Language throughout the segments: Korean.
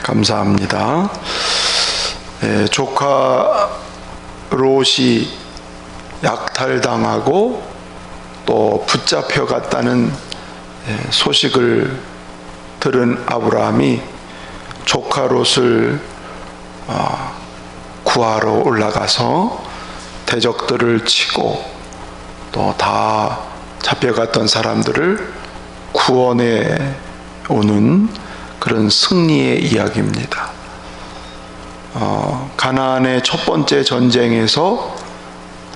감사합니다. 조카 롯이 약탈당하고 또 붙잡혀갔다는 소식을 들은 아브라함이 조카 롯을 구하러 올라가서 대적들을 치고 또 다 잡혀갔던 사람들을 구원해 오는 그런 승리의 이야기입니다. 가나안의 첫 번째 전쟁에서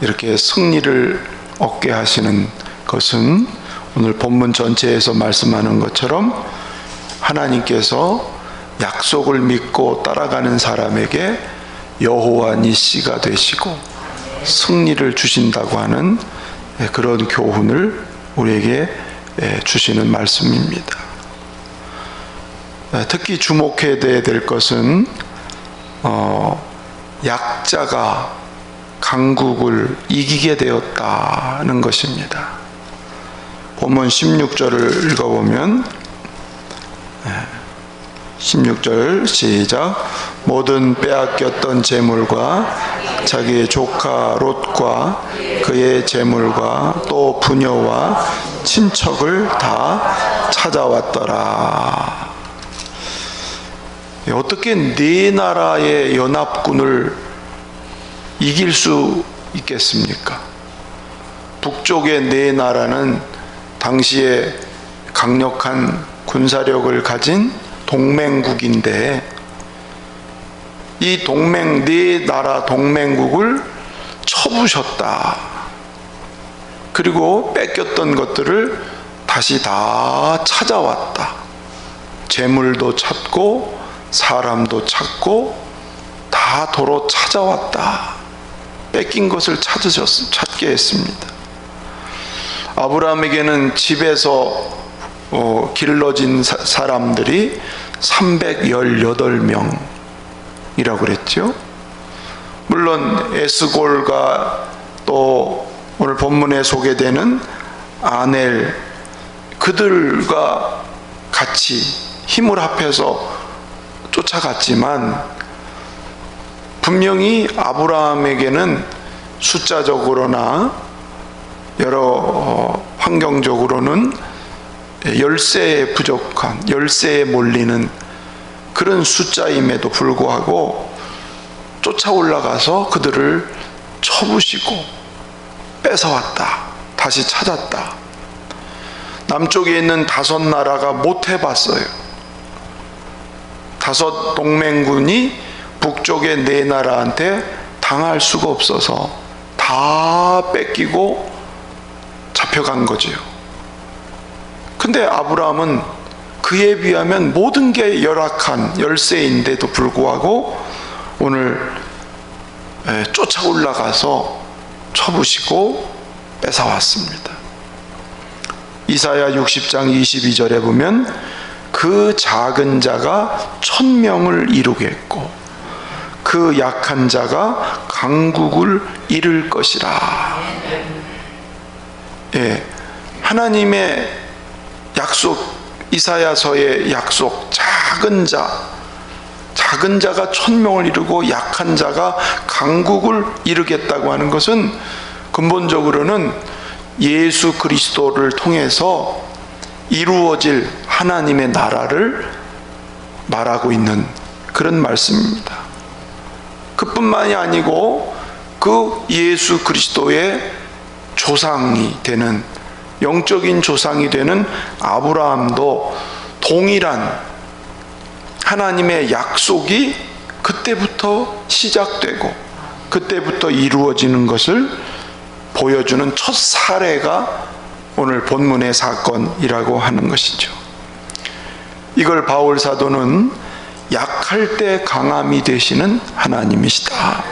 이렇게 승리를 얻게 하시는 것은 오늘 본문 전체에서 말씀하는 것처럼 하나님께서 약속을 믿고 따라가는 사람에게 여호와 니시가 되시고 승리를 주신다고 하는 그런 교훈을 우리에게 주시는 말씀입니다. 특히 주목해야 될 것은 약자가 강국을 이기게 되었다는 것입니다. 본문 16절을 읽어보면 16절 시작. 모든 빼앗겼던 재물과 자기의 조카 롯과 그의 재물과 또 부녀와 친척을 다 찾아왔더라. 어떻게 네 나라의 연합군을 이길 수 있겠습니까? 북쪽의 네 나라는 당시에 강력한 군사력을 가진 동맹국인데 이 네 나라 동맹국을 쳐부셨다. 그리고 뺏겼던 것들을 다시 다 찾아왔다. 재물도 찾고 사람도 찾고 다 도로 찾아왔다. 뺏긴 것을 찾게 했습니다. 아브라함에게는 집에서 길러진 사람들이 318명이라고 그랬죠. 물론 에스골과 또 오늘 본문에 소개되는 아넬, 그들과 같이 힘을 합해서 쫓아갔지만 분명히 아브라함에게는 숫자적으로나 여러 환경적으로는 열세에 부족한, 열세에 몰리는 그런 숫자임에도 불구하고 쫓아 올라가서 그들을 쳐부시고 뺏어왔다. 다시 찾았다. 남쪽에 있는 5나라가 못 해봤어요. 5 동맹군이 북쪽의 4나라한테 당할 수가 없어서 다 뺏기고 잡혀간 거지요. 근데 아브라함은 그에 비하면 모든 게 열악한 열세인데도 불구하고 오늘 쫓아 올라가서 쳐부시고 뺏어왔습니다. 이사야 60장 22절에 보면 그 작은 자가 1000명을 이루겠고 그 약한 자가 강국을 이룰 것이라. 하나님의 약속, 이사야서의 약속, 작은 자가 1000명을 이루고 약한 자가 강국을 이루겠다고 하는 것은 근본적으로는 예수 그리스도를 통해서 이루어질 하나님의 나라를 말하고 있는 그런 말씀입니다. 그뿐만이 아니고 그 예수 그리스도의 조상이 되는, 영적인 조상이 되는 아브라함도 동일한 하나님의 약속이 그때부터 시작되고 그때부터 이루어지는 것을 보여주는 첫 사례가 오늘 본문의 사건이라고 하는 것이죠. 이걸 바울 사도는 약할 때 강함이 되시는 하나님이시다.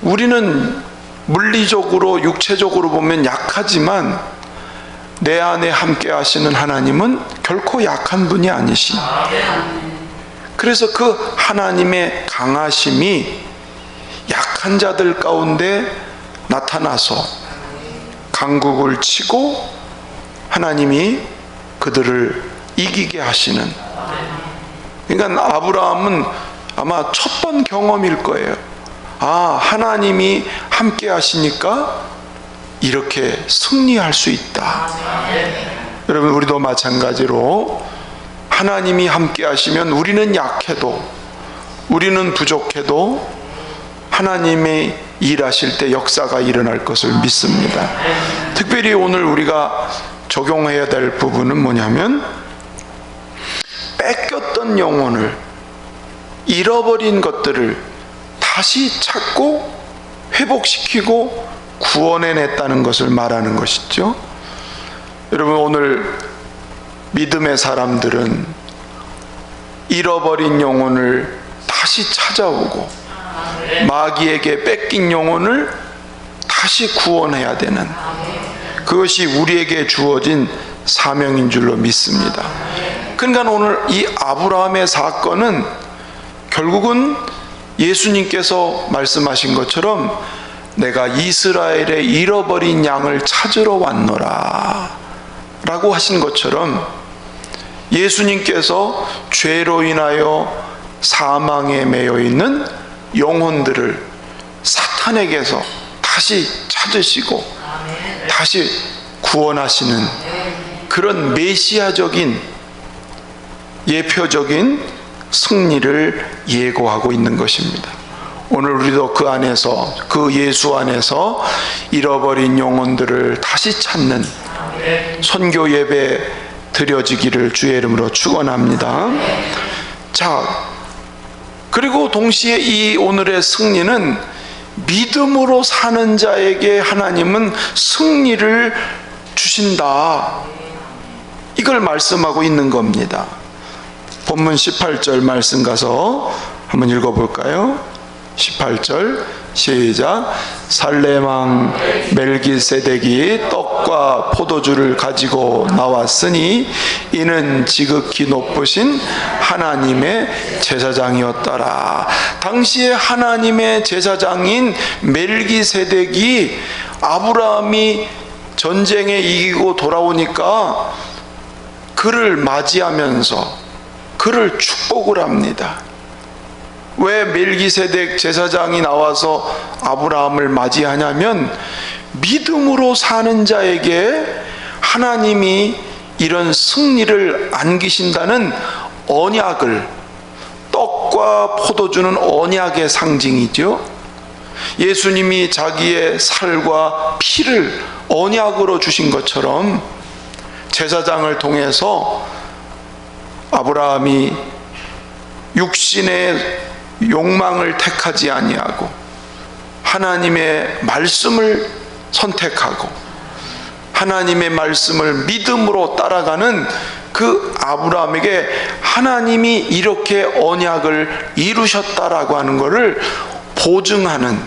우리는 물리적으로 육체적으로 보면 약하지만 내 안에 함께 하시는 하나님은 결코 약한 분이 아니시. 그래서 그 하나님의 강하심이 약한 자들 가운데 나타나서 강국을 치고 하나님이 그들을 이기게 하시는. 그러니까 아브라함은 아마 첫 번 경험일 거예요. 아, 하나님이 함께 하시니까 이렇게 승리할 수 있다. 여러분, 우리도 마찬가지로 하나님이 함께 하시면 우리는 약해도, 우리는 부족해도 하나님이 일하실 때 역사가 일어날 것을 믿습니다. 특별히 오늘 우리가 적용해야 될 부분은 뭐냐면, 뺏겼던 영혼을, 잃어버린 것들을 다시 찾고 회복시키고 구원해냈다는 것을 말하는 것이죠. 여러분, 오늘 믿음의 사람들은 잃어버린 영혼을 다시 찾아오고 마귀에게 뺏긴 영혼을 다시 구원해야 되는, 그것이 우리에게 주어진 사명인 줄로 믿습니다. 그러니까 오늘 이 아브라함의 사건은 결국은 예수님께서 말씀하신 것처럼 내가 이스라엘의 잃어버린 양을 찾으러 왔노라 라고 하신 것처럼, 예수님께서 죄로 인하여 사망에 매여 있는 영혼들을 사탄에게서 다시 찾으시고 다시 구원하시는 그런 메시아적인 예표적인 승리를 예고하고 있는 것입니다. 오늘 우리도 그 안에서, 그 예수 안에서 잃어버린 영혼들을 다시 찾는 선교 예배 드려지기를 주의 이름으로 축원합니다. 자, 그리고 동시에 이 오늘의 승리는 믿음으로 사는 자에게 하나님은 승리를 주신다, 이걸 말씀하고 있는 겁니다. 본문 18절 말씀 가서 한번 읽어볼까요? 18절 시작. 살렘 왕 멜기세덱이 떡과 포도주를 가지고 나왔으니 이는 지극히 높으신 하나님의 제사장이었더라. 당시에 하나님의 제사장인 멜기세덱이 아브라함이 전쟁에 이기고 돌아오니까 그를 맞이하면서 그를 축복을 합니다. 왜 멜기세덱 제사장이 나와서 아브라함을 맞이하냐면, 믿음으로 사는 자에게 하나님이 이런 승리를 안기신다는 언약을, 떡과 포도주는 언약의 상징이죠. 예수님이 자기의 살과 피를 언약으로 주신 것처럼 제사장을 통해서 아브라함이 육신의 욕망을 택하지 아니하고 하나님의 말씀을 선택하고 하나님의 말씀을 믿음으로 따라가는 그 아브라함에게 하나님이 이렇게 언약을 이루셨다라고 하는 것을 보증하는,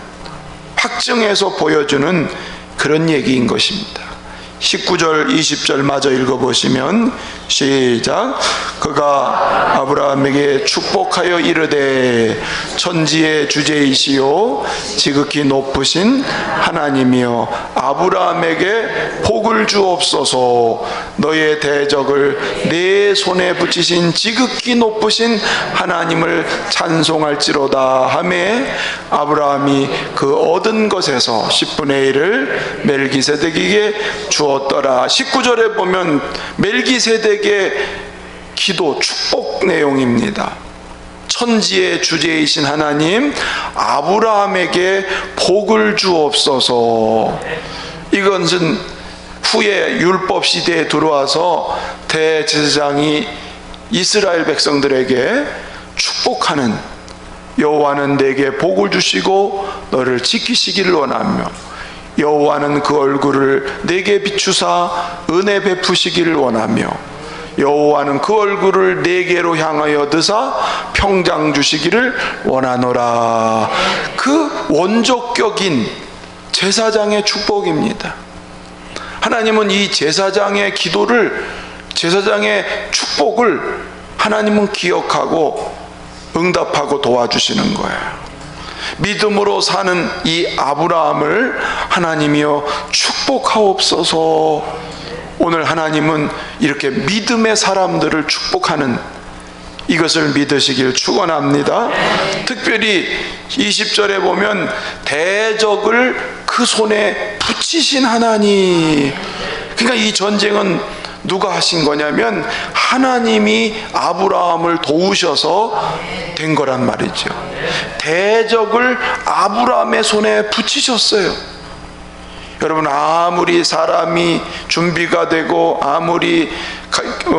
확증해서 보여주는 그런 얘기인 것입니다. 19절 20절 마저 읽어보시면 시작. 그가 아브라함에게 축복하여 이르되 천지의 주제이시오 지극히 높으신 하나님이여 아브라함에게 복을 주옵소서. 너의 대적을 내 손에 붙이신 지극히 높으신 하나님을 찬송할지로다 하매 아브라함이 그 얻은 것에서 10분의 1을 멜기세덱에게 주었더라. 19절에 보면 멜기세덱의 기도, 축복 내용입니다. 천지의 주제이신 하나님, 아브라함에게 복을 주옵소서. 이것은 후에 율법 시대에 들어와서 대제사장이 이스라엘 백성들에게 축복하는, 여호와는 내게 복을 주시고 너를 지키시기를 원하며 여호와는 그 얼굴을 내게 비추사 은혜 베푸시기를 원하며 여호와는 그 얼굴을 내게로 향하여 드사 평강 주시기를 원하노라. 그 원조격인 제사장의 축복입니다. 하나님은 이 제사장의 기도를, 제사장의 축복을 하나님은 기억하고 응답하고 도와주시는 거예요. 믿음으로 사는 이 아브라함을 하나님이여 축복하옵소서. 오늘 하나님은 이렇게 믿음의 사람들을 축복하는 이것을 믿으시길 축원합니다. 특별히 20절에 보면 대적을 그 손에 붙이신 하나님. 그러니까 이 전쟁은 누가 하신 거냐면 하나님이 아브라함을 도우셔서 된 거란 말이죠. 대적을 아브라함의 손에 붙이셨어요. 여러분, 아무리 사람이 준비가 되고 아무리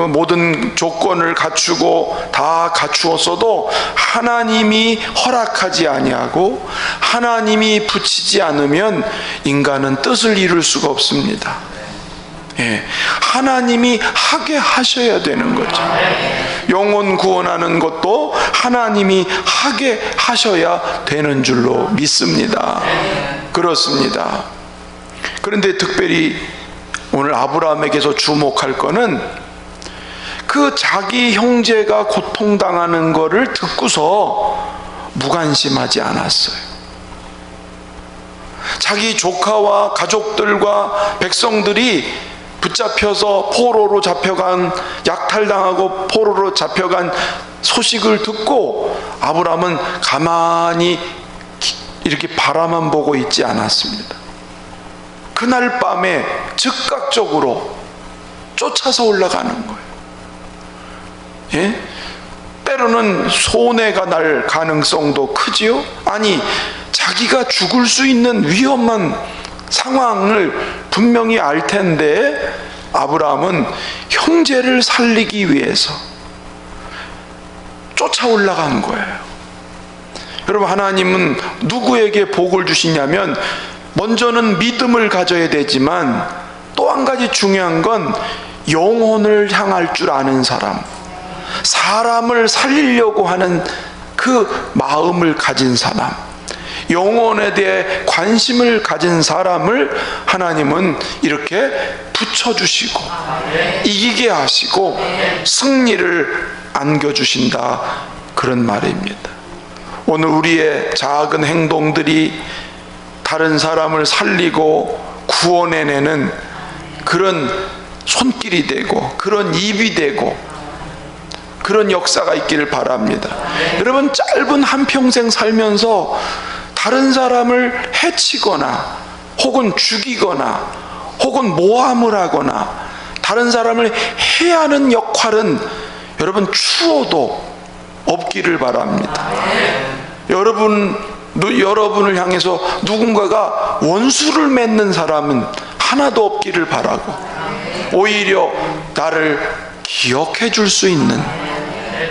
모든 조건을 갖추고 다 갖추었어도 하나님이 허락하지 아니하고 하나님이 붙이지 않으면 인간은 뜻을 이룰 수가 없습니다. 예, 하나님이 하게 하셔야 되는 거죠. 영혼 구원하는 것도 하나님이 하게 하셔야 되는 줄로 믿습니다. 그렇습니다. 그런데 특별히 오늘 아브라함에게서 주목할 거는 그 자기 형제가 고통당하는 것을 듣고서 무관심하지 않았어요. 자기 조카와 가족들과 백성들이 붙잡혀서 포로로 잡혀간, 약탈당하고 포로로 잡혀간 소식을 듣고 아브라함은 가만히 이렇게 바라만 보고 있지 않았습니다. 그날 밤에 즉각적으로 쫓아서 올라가는 거예요. 예? 때로는 손해가 날 가능성도 크지요? 아니, 자기가 죽을 수 있는 위험한 상황을 분명히 알 텐데 아브라함은 형제를 살리기 위해서 쫓아 올라간 거예요. 여러분, 하나님은 누구에게 복을 주시냐면 먼저는 믿음을 가져야 되지만 또 한 가지 중요한 건 영혼을 향할 줄 아는 사람, 사람을 살리려고 하는 그 마음을 가진 사람, 영혼에 대해 관심을 가진 사람을 하나님은 이렇게 붙여주시고 이기게 하시고 승리를 안겨주신다, 그런 말입니다. 오늘 우리의 작은 행동들이 다른 사람을 살리고 구원해내는 그런 손길이 되고 그런 입이 되고 그런 역사가 있기를 바랍니다. 여러분, 짧은 한평생 살면서 다른 사람을 해치거나 혹은 죽이거나 혹은 모함을 하거나 다른 사람을 해하는 역할은 여러분 추워도 없기를 바랍니다. 여러분을 향해서 누군가가 원수를 맺는 사람은 하나도 없기를 바라고 오히려 나를 기억해 줄 수 있는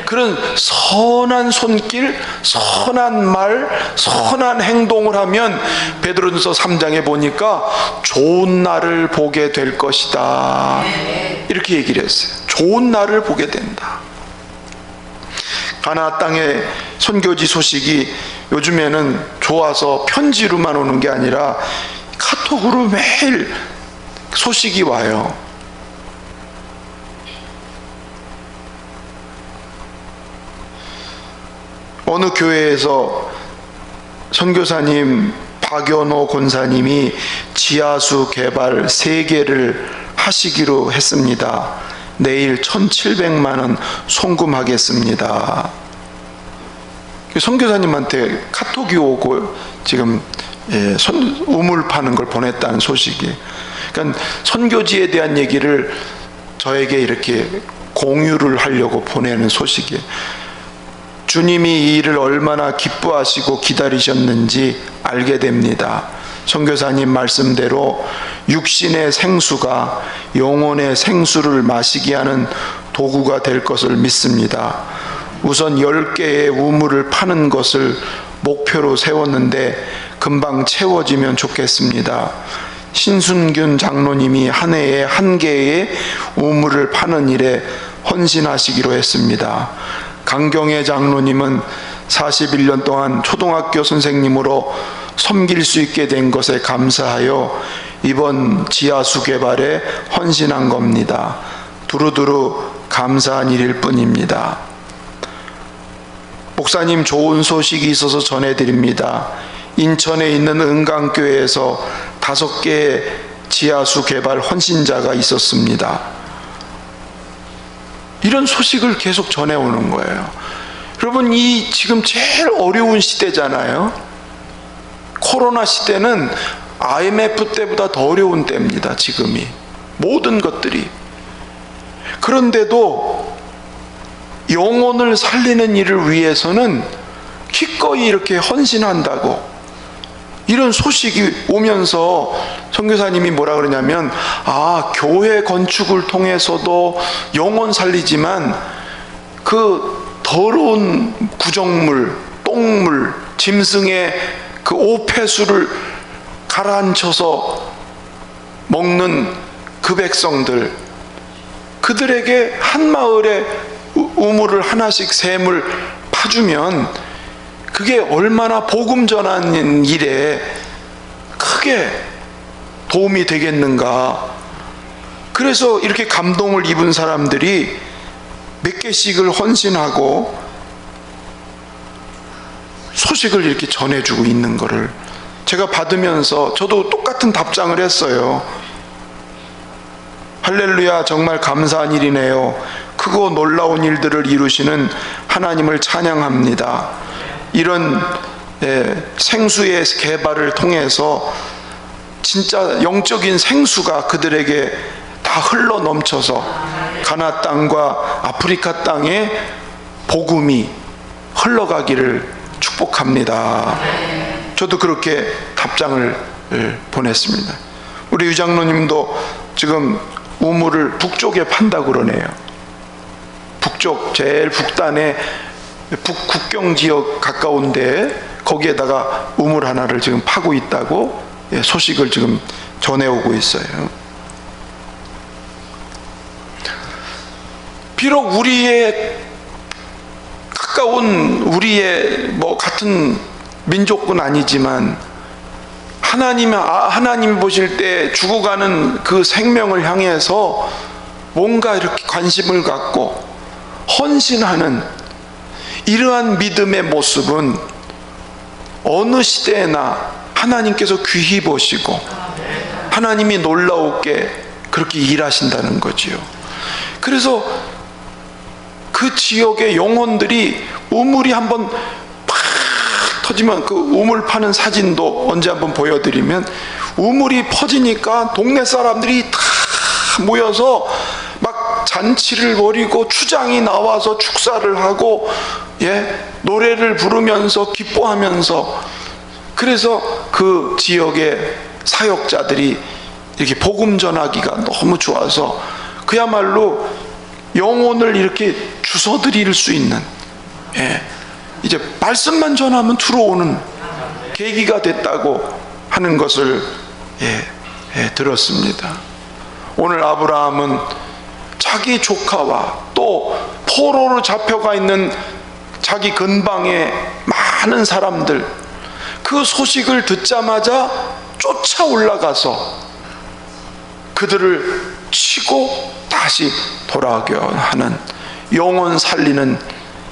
그런 선한 손길, 선한 말, 선한 행동을 하면 베드로전서 3장에 보니까 좋은 날을 보게 될 것이다, 이렇게 얘기를 했어요. 좋은 날을 보게 된다. 가나안 땅의 선교지 소식이 요즘에는 좋아서 편지로만 오는 게 아니라 카톡으로 매일 소식이 와요. 어느 교회에서 선교사님 박연호 권사님이 지하수 개발 3개를 하시기로 했습니다. 내일 1,700만 원 송금하겠습니다. 선교사님한테 카톡이 오고 지금 우물 파는 걸 보냈다는 소식이. 그러니까 선교지에 대한 얘기를 저에게 이렇게 공유를 하려고 보내는 소식이. 주님이 이 일을 얼마나 기뻐하시고 기다리셨는지 알게 됩니다. 선교사님 말씀대로 육신의 생수가 영혼의 생수를 마시게 하는 도구가 될 것을 믿습니다. 우선 10개의 우물을 파는 것을 목표로 세웠는데 금방 채워지면 좋겠습니다. 신순균 장로님이 한 해에 1개의 우물을 파는 일에 헌신하시기로 했습니다. 강경애 장로님은 41년 동안 초등학교 선생님으로 섬길 수 있게 된 것에 감사하여 이번 지하수 개발에 헌신한 겁니다. 두루두루 감사한 일일 뿐입니다. 목사님, 좋은 소식이 있어서 전해드립니다. 인천에 있는 은강교회에서 5개의 지하수 개발 헌신자가 있었습니다. 이런 소식을 계속 전해오는 거예요. 여러분, 이 지금 제일 어려운 시대잖아요. 코로나 시대는 IMF 때보다 더 어려운 때입니다. 지금이 모든 것들이. 그런데도 영혼을 살리는 일을 위해서는 기꺼이 이렇게 헌신한다고, 이런 소식이 오면서 선교사님이 뭐라 그러냐면, 교회 건축을 통해서도 영혼 살리지만 그 더러운 구정물, 똥물, 짐승의 그 오폐수를 가라앉혀서 먹는 그 백성들, 그들에게 한 마을에 우물을 하나씩 샘을 파주면 그게 얼마나 복음 전하는 일에 크게 도움이 되겠는가. 그래서 이렇게 감동을 입은 사람들이 몇 개씩을 헌신하고 소식을 이렇게 전해주고 있는 거를 제가 받으면서 저도 똑같은 답장을 했어요. 할렐루야, 정말 감사한 일이네요. 크고 놀라운 일들을 이루시는 하나님을 찬양합니다. 이런 생수의 개발을 통해서 진짜 영적인 생수가 그들에게 다 흘러 넘쳐서 가나 땅과 아프리카 땅에 복음이 흘러가기를 축복합니다. 저도 그렇게 답장을 보냈습니다. 우리 유장로님도 지금 우물을 북쪽에 판다고 그러네요. 북쪽 제일 북단에 북국경 지역 가까운데 거기에다가 우물 하나를 지금 파고 있다고 소식을 지금 전해오고 있어요. 비록 우리의 가까운, 우리의 같은 민족은 아니지만 하나님 보실 때 죽어가는 그 생명을 향해서 뭔가 이렇게 관심을 갖고 헌신하는 이러한 믿음의 모습은 어느 시대에나 하나님께서 귀히 보시고 하나님이 놀라우게 그렇게 일하신다는 거지요. 그래서 그 지역의 영혼들이 우물이 한번 팍 터지면, 그 우물 파는 사진도 언제 한번 보여드리면, 우물이 퍼지니까 동네 사람들이 다 모여서 막 잔치를 벌이고 추장이 나와서 축사를 하고 노래를 부르면서 기뻐하면서, 그래서 그 지역의 사역자들이 이렇게 복음 전하기가 너무 좋아서 그야말로 영혼을 이렇게 주워드릴 수 있는, 이제 말씀만 전하면 들어오는 계기가 됐다고 하는 것을 들었습니다. 오늘 아브라함은 자기 조카와 또 포로로 잡혀가 있는 자기 근방의 많은 사람들, 그 소식을 듣자마자 쫓아 올라가서 그들을 치고 다시 돌아오게 하는, 영혼 살리는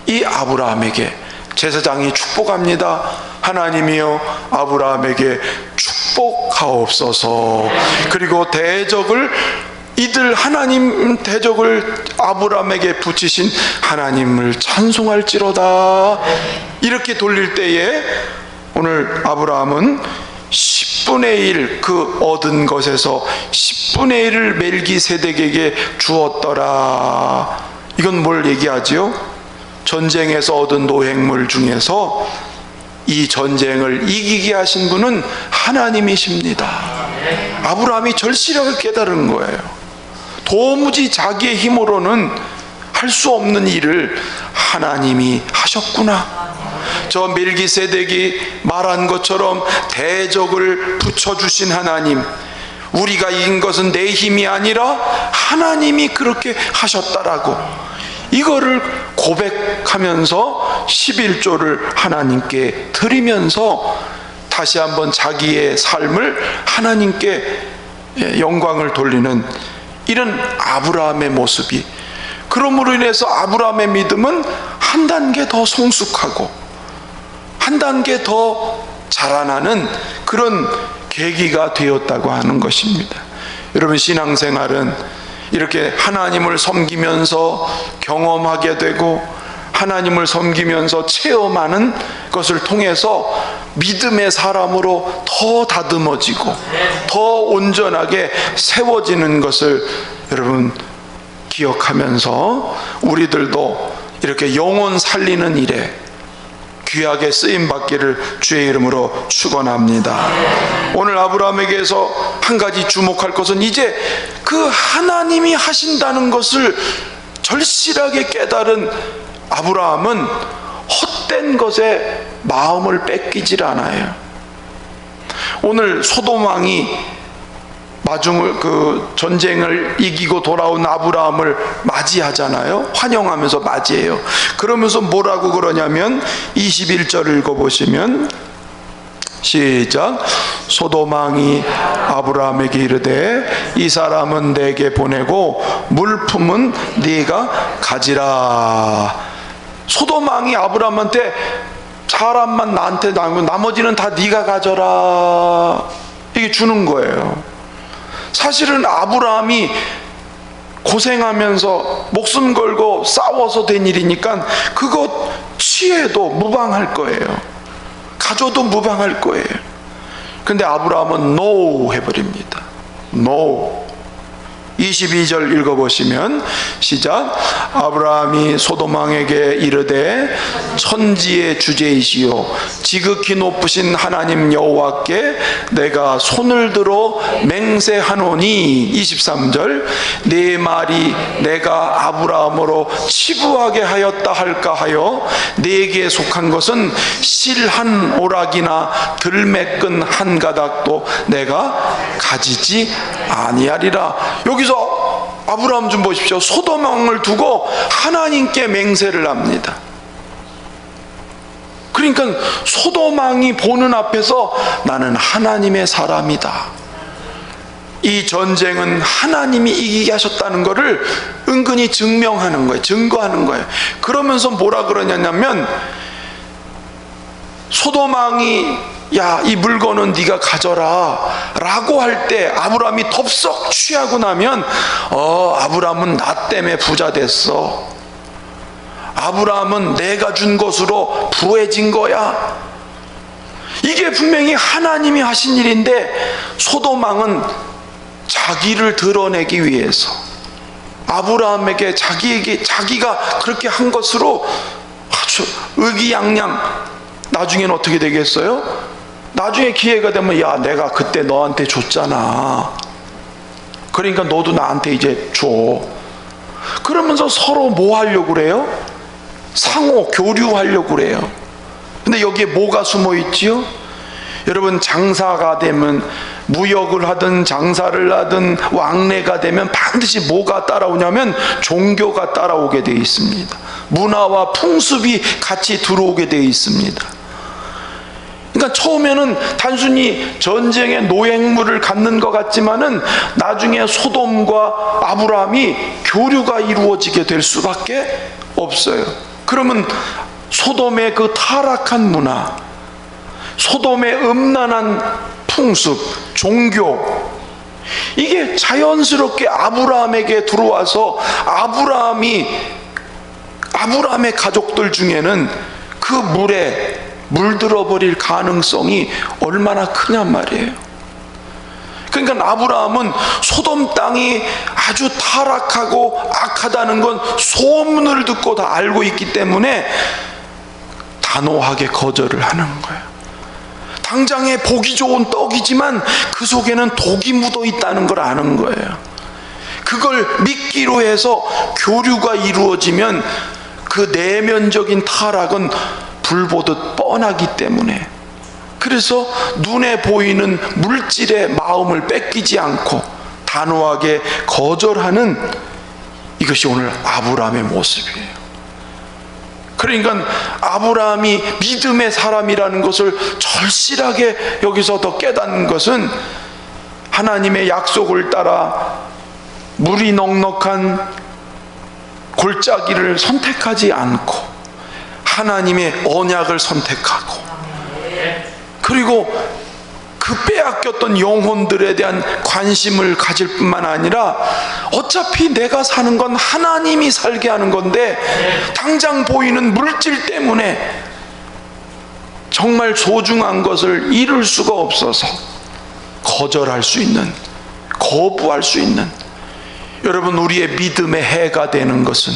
이 아브라함에게 제사장이 축복합니다. 하나님이여 아브라함에게 축복하옵소서. 그리고 대적을, 이들 하나님 대적을 아브라함에게 붙이신 하나님을 찬송할지로다. 이렇게 돌릴 때에 오늘 아브라함은 10분의 1, 그 얻은 것에서 10분의 1을 멜기세덱에게 주었더라. 이건 뭘 얘기하지요? 전쟁에서 얻은 노획물 중에서 이 전쟁을 이기게 하신 분은 하나님이십니다. 아브라함이 절실하게 깨달은 거예요. 도무지 자기의 힘으로는 할 수 없는 일을 하나님이 하셨구나. 저 멜기세덱이 말한 것처럼 대적을 붙여주신 하나님, 우리가 이긴 것은 내 힘이 아니라 하나님이 그렇게 하셨다라고, 이거를 고백하면서 11조를 하나님께 드리면서 다시 한번 자기의 삶을 하나님께 영광을 돌리는 이런 아브라함의 모습이, 그러므로 인해서 아브라함의 믿음은 한 단계 더 성숙하고 한 단계 더 자라나는 그런 계기가 되었다고 하는 것입니다. 여러분, 신앙생활은 이렇게 하나님을 섬기면서 경험하게 되고 하나님을 섬기면서 체험하는 것을 통해서 믿음의 사람으로 더 다듬어지고 더 온전하게 세워지는 것을 여러분 기억하면서 우리들도 이렇게 영혼 살리는 일에 귀하게 쓰임받기를 주의 이름으로 축원합니다. 오늘 아브라함에게서 한 가지 주목할 것은 이제 그 하나님이 하신다는 것을 절실하게 깨달은 아브라함은 헛된 것에 마음을 뺏기질 않아요. 오늘 소돔 왕이 전쟁을 이기고 돌아온 아브라함을 맞이하잖아요. 환영하면서 맞이해요. 그러면서 뭐라고 그러냐면 21절 읽어보시면 시작. 소돔 왕이 아브라함에게 이르되 이 사람은 내게 보내고 물품은 네가 가지라. 소돔 왕이 아브라함한테 사람만 나한테 나고 나머지는 다 네가 가져라 이게 주는 거예요. 사실은 아브라함이 고생하면서 목숨 걸고 싸워서 된 일이니까 그거 취해도 무방할 거예요. 가져도 무방할 거예요. 근데 아브라함은 NO 해버립니다. NO. 22절 읽어보시면 시작. 아브라함이 소돔 왕에게 이르되 천지의 주제이시오 지극히 높으신 하나님 여호와께 내가 손을 들어 맹세하노니 23절 네 말이 내가 아브라함으로 치부하게 하였다 할까 하여 네게 속한 것은 실 한 오락이나 들매끈 한 가닥도 내가 가지지 아니하리라. 여기서 아브라함 좀 보십시오. 소돔 왕을 두고 하나님께 맹세를 합니다. 그러니까 소돔 왕이 보는 앞에서 나는 하나님의 사람이다. 이 전쟁은 하나님이 이기게 하셨다는 것을 은근히 증명하는 거예요. 증거하는 거예요. 그러면서 뭐라 그러냐면 소돔 왕이 야, 이 물건은 네가 가져라 라고 할 때 아브라함이 덥석 취하고 나면 아브라함은 나 때문에 부자 됐어. 아브라함은 내가 준 것으로 부해진 거야. 이게 분명히 하나님이 하신 일인데 소돔 왕은 자기를 드러내기 위해서 아브라함에게 자기가 그렇게 한 것으로 아주 의기양양. 나중에는 어떻게 되겠어요? 나중에 기회가 되면 야, 내가 그때 너한테 줬잖아. 그러니까 너도 나한테 이제 줘. 그러면서 서로 뭐 하려고 그래요? 상호 교류하려고 그래요. 근데 여기에 뭐가 숨어 있지요? 여러분, 장사가 되면 무역을 하든 장사를 하든 왕래가 되면 반드시 뭐가 따라오냐면 종교가 따라오게 되어 있습니다. 문화와 풍습이 같이 들어오게 되어 있습니다. 그러니까 처음에는 단순히 전쟁의 노획물을 갖는 것 같지만은 나중에 소돔과 아브라함이 교류가 이루어지게 될 수밖에 없어요. 그러면 소돔의 그 타락한 문화, 소돔의 음란한 풍습, 종교, 이게 자연스럽게 아브라함에게 들어와서 아브라함의 가족들 중에는 그 물에 물들어 버릴 가능성이 얼마나 크냔 말이에요. 그러니까 아브라함은 소돔 땅이 아주 타락하고 악하다는 건 소문을 듣고 다 알고 있기 때문에 단호하게 거절을 하는 거예요. 당장에 보기 좋은 떡이지만 그 속에는 독이 묻어 있다는 걸 아는 거예요. 그걸 믿기로 해서 교류가 이루어지면 그 내면적인 타락은 불보듯 뻔하기 때문에, 그래서 눈에 보이는 물질의 마음을 뺏기지 않고 단호하게 거절하는 이것이 오늘 아브라함의 모습이에요. 그러니까 아브라함이 믿음의 사람이라는 것을 절실하게 여기서 더 깨닫는 것은 하나님의 약속을 따라 물이 넉넉한 골짜기를 선택하지 않고 하나님의 언약을 선택하고, 그리고 그 빼앗겼던 영혼들에 대한 관심을 가질 뿐만 아니라 어차피 내가 사는 건 하나님이 살게 하는 건데 당장 보이는 물질 때문에 정말 소중한 것을 잃을 수가 없어서 거절할 수 있는, 거부할 수 있는, 여러분, 우리의 믿음의 해가 되는 것은,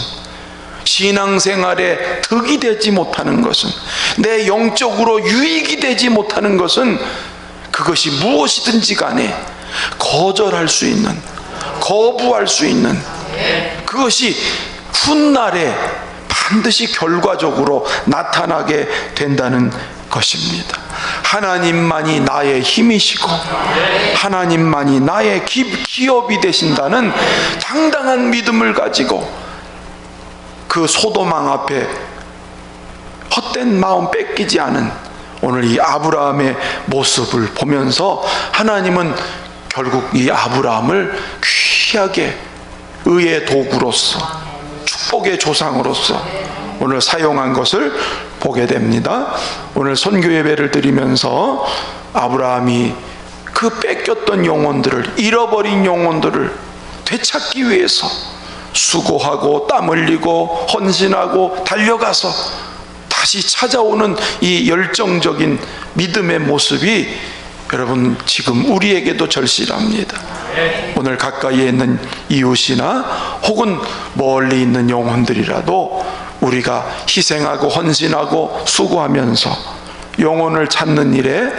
신앙생활에 득이 되지 못하는 것은, 내 영적으로 유익이 되지 못하는 것은, 그것이 무엇이든지 간에 거절할 수 있는, 거부할 수 있는, 그것이 훗날에 반드시 결과적으로 나타나게 된다는 것입니다. 하나님만이 나의 힘이시고 하나님만이 나의 기업이 되신다는 당당한 믿음을 가지고 그 소도망 앞에 헛된 마음 뺏기지 않은 오늘 이 아브라함의 모습을 보면서 하나님은 결국 이 아브라함을 귀하게 의의 도구로서, 축복의 조상으로서 오늘 사용한 것을 보게 됩니다. 오늘 선교 예배를 드리면서 아브라함이 그 뺏겼던 영혼들을, 잃어버린 영혼들을 되찾기 위해서 수고하고 땀 흘리고 헌신하고 달려가서 다시 찾아오는 이 열정적인 믿음의 모습이 여러분 지금 우리에게도 절실합니다. 오늘 가까이에 있는 이웃이나 혹은 멀리 있는 영혼들이라도 우리가 희생하고 헌신하고 수고하면서 영혼을 찾는 일에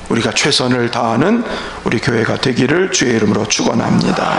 우리가 최선을 다하는 우리 교회가 되기를 주의 이름으로 축원합니다.